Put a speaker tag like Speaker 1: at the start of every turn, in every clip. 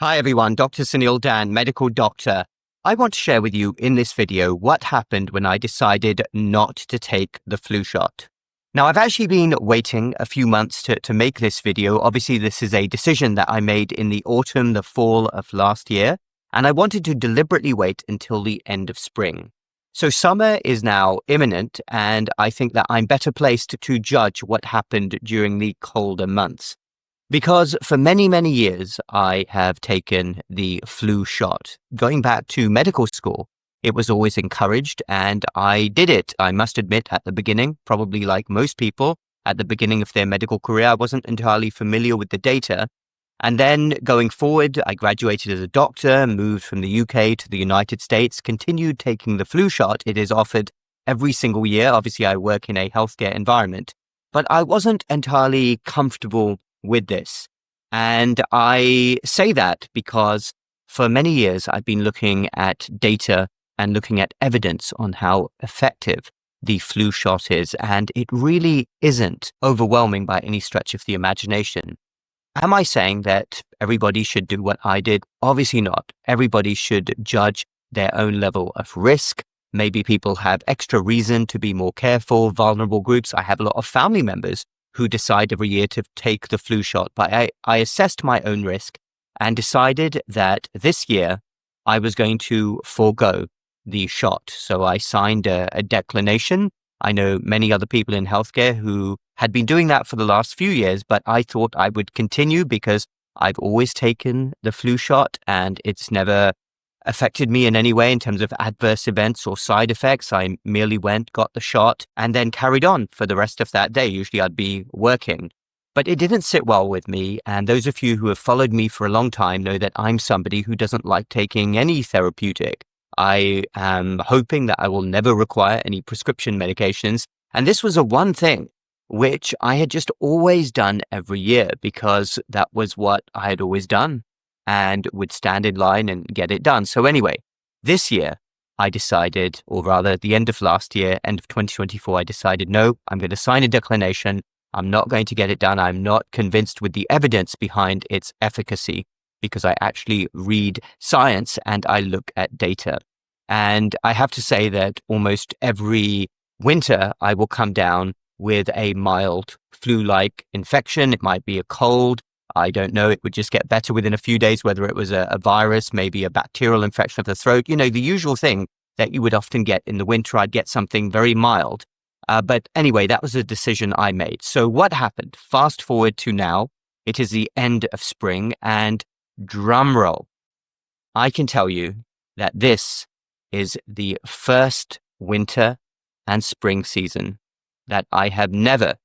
Speaker 1: Hi everyone, Dr. Suneel Dhand, medical doctor. I want to share with you in this video what happened when I decided not to take the flu shot. Now, I've actually been waiting a few months to make this video. Obviously, this is a decision that I made in the autumn, the fall of last year, and I wanted to deliberately wait until the end of spring. So summer is now imminent, and I think that I'm better placed to judge what happened during the colder months. Because for many, many years, I have taken the flu shot. Going back to medical school, it was always encouraged, and I did it. I must admit, at the beginning, probably like most people, at the beginning of their medical career, I wasn't entirely familiar with the data. And then going forward, I graduated as a doctor, moved from the UK to the United States, continued taking the flu shot. It is offered every single year. Obviously, I work in a healthcare environment, but I wasn't entirely comfortable with this. And I say that because for many years, I've been looking at data and looking at evidence on how effective the flu shot is. And it really isn't overwhelming by any stretch of the imagination. Am I saying that everybody should do what I did? Obviously not. Everybody should judge their own level of risk. Maybe people have extra reason to be more careful, vulnerable groups. I have a lot of family members who decide every year to take the flu shot. But I assessed my own risk and decided that this year I was going to forego the shot. So I signed a declination. I know many other people in healthcare who had been doing that for the last few years, but I thought I would continue because I've always taken the flu shot and it's never affected me in any way in terms of adverse events or side effects. I merely went, got the shot, and then carried on for the rest of that day. Usually I'd be working. But it didn't sit well with me. And those of you who have followed me for a long time know that I'm somebody who doesn't like taking any therapeutic. I am hoping that I will never require any prescription medications. And this was a one thing which I had just always done every year because that was what I had always done and would stand in line and get it done. So anyway, this year I decided, or rather at the end of last year, end of 2024, I decided, no, I'm going to sign a declination. I'm not going to get it done. I'm not convinced with the evidence behind its efficacy because I actually read science and I look at data. And I have to say that almost every winter I will come down with a mild flu-like infection. It might be a cold. I don't know. It would just get better within a few days, whether it was a virus, maybe a bacterial infection of the throat, the usual thing that you would often get in the winter. I'd get something very mild. But anyway, that was a decision I made. So what happened? Fast forward to now. It is the end of spring and drum roll. I can tell you that this is the first winter and spring season that I have never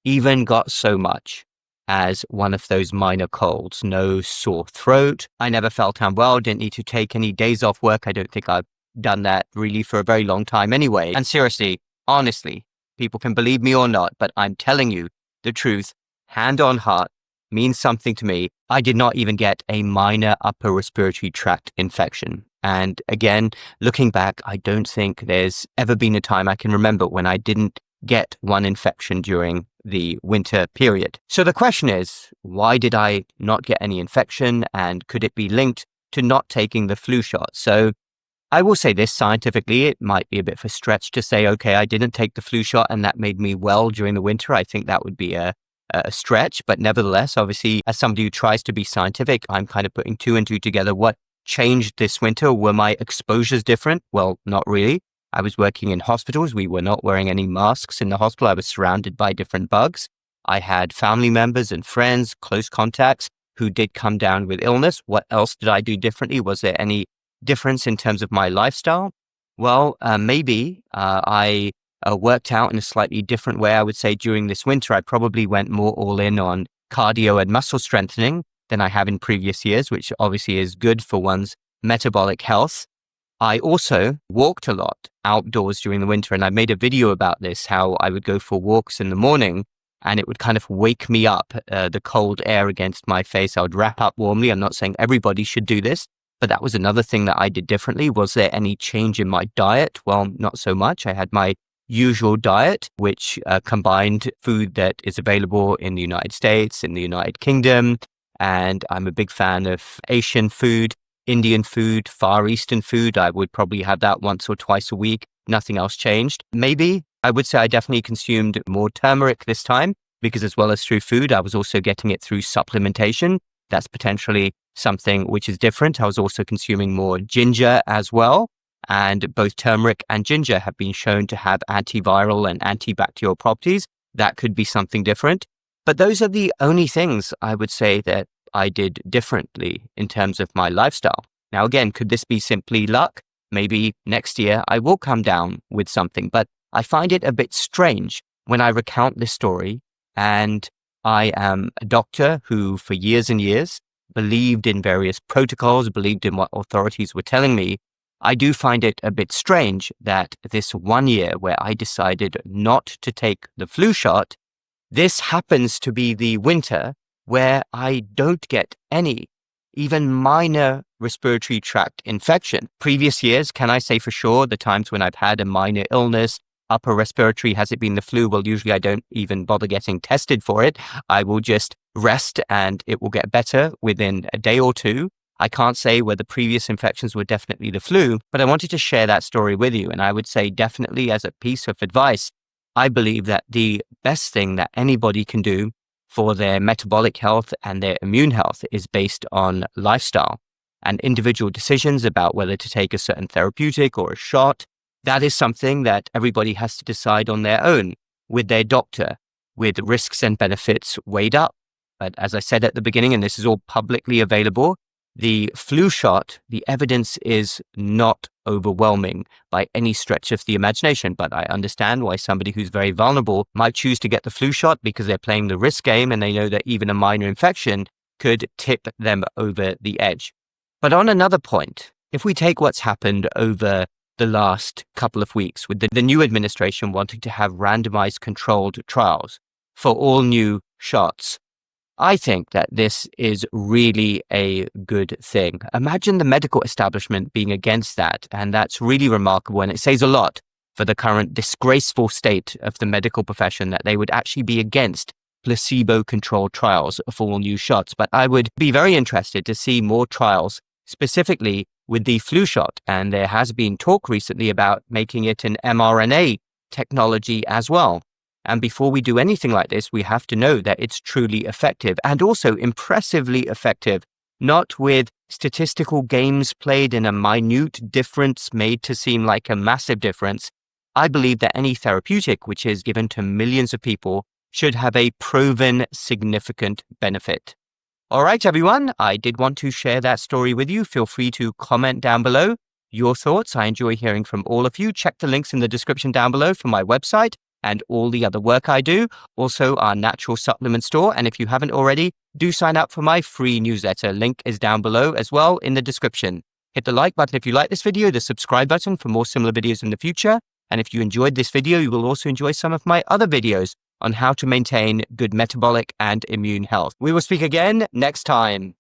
Speaker 1: even got so much as one of those minor colds. No sore throat. I never felt unwell, didn't need to take any days off work. I don't think I've done that really for a very long time anyway. And seriously, honestly, people can believe me or not, but I'm telling you the truth, hand on heart, means something to me. I did not even get a minor upper respiratory tract infection. And again, looking back, I don't think there's ever been a time I can remember when I didn't get one infection during the winter period. So the question is, why did I not get any infection, and could it be linked to not taking the flu shot? So I will say this scientifically, it might be a bit of a stretch to say, okay, I didn't take the flu shot and that made me well during the winter. I think that would be a stretch, but nevertheless, obviously, as somebody who tries to be scientific, I'm kind of putting two and two together. What changed this winter? Were my exposures different? Well, not really. I was working in hospitals. We were not wearing any masks in the hospital. I was surrounded by different bugs. I had family members and friends, close contacts who did come down with illness. What else did I do differently? Was there any difference in terms of my lifestyle? Well, maybe I worked out in a slightly different way. I would say during this winter, I probably went more all in on cardio and muscle strengthening than I have in previous years, which obviously is good for one's metabolic health. I also walked a lot outdoors during the winter, and I made a video about this, how I would go for walks in the morning and it would kind of wake me up, the cold air against my face. I would wrap up warmly. I'm not saying everybody should do this, but that was another thing that I did differently. Was there any change in my diet? Well, not so much. I had my usual diet, which combined food that is available in the United States, in the United Kingdom, and I'm a big fan of Asian food, Indian food, Far Eastern food. I would probably have that once or twice a week. Nothing else changed. Maybe I would say I definitely consumed more turmeric this time because as well as through food, I was also getting it through supplementation. That's potentially something which is different. I was also consuming more ginger as well. And both turmeric and ginger have been shown to have antiviral and antibacterial properties. That could be something different. But those are the only things I would say that I did differently in terms of my lifestyle. Now, again, could this be simply luck? Maybe next year I will come down with something, but I find it a bit strange when I recount this story, and I am a doctor who for years and years believed in various protocols, believed in what authorities were telling me. I do find it a bit strange that this 1 year where I decided not to take the flu shot, this happens to be the winter where I don't get any, even minor respiratory tract infection. Previous years, can I say for sure, the times when I've had a minor illness, upper respiratory, has it been the flu? Well, usually I don't even bother getting tested for it. I will just rest and it will get better within a day or two. I can't say whether previous infections were definitely the flu, but I wanted to share that story with you. And I would say definitely as a piece of advice, I believe that the best thing that anybody can do for their metabolic health and their immune health is based on lifestyle and individual decisions about whether to take a certain therapeutic or a shot. That is something that everybody has to decide on their own with their doctor, with risks and benefits weighed up. But as I said at the beginning, and this is all publicly available, the flu shot, the evidence is not overwhelming by any stretch of the imagination. But I understand why somebody who's very vulnerable might choose to get the flu shot because they're playing the risk game and they know that even a minor infection could tip them over the edge. But on another point, if we take what's happened over the last couple of weeks with the new administration wanting to have randomized controlled trials for all new shots, I think that this is really a good thing. Imagine the medical establishment being against that, and that's really remarkable, and it says a lot for the current disgraceful state of the medical profession that they would actually be against placebo-controlled trials for all new shots. But I would be very interested to see more trials specifically with the flu shot, and there has been talk recently about making it an mRNA technology as well. And before we do anything like this, we have to know that it's truly effective and also impressively effective, not with statistical games played in a minute difference made to seem like a massive difference. I believe that any therapeutic which is given to millions of people should have a proven significant benefit. All right, everyone, I did want to share that story with you. Feel free to comment down below your thoughts. I enjoy hearing from all of you. Check the links in the description down below for my website and all the other work I do. Also, our natural supplement store. And if you haven't already, do sign up for my free newsletter. Link is down below as well in the description. Hit the like button if you like this video, the subscribe button for more similar videos in the future. And if you enjoyed this video, you will also enjoy some of my other videos on how to maintain good metabolic and immune health. We will speak again next time.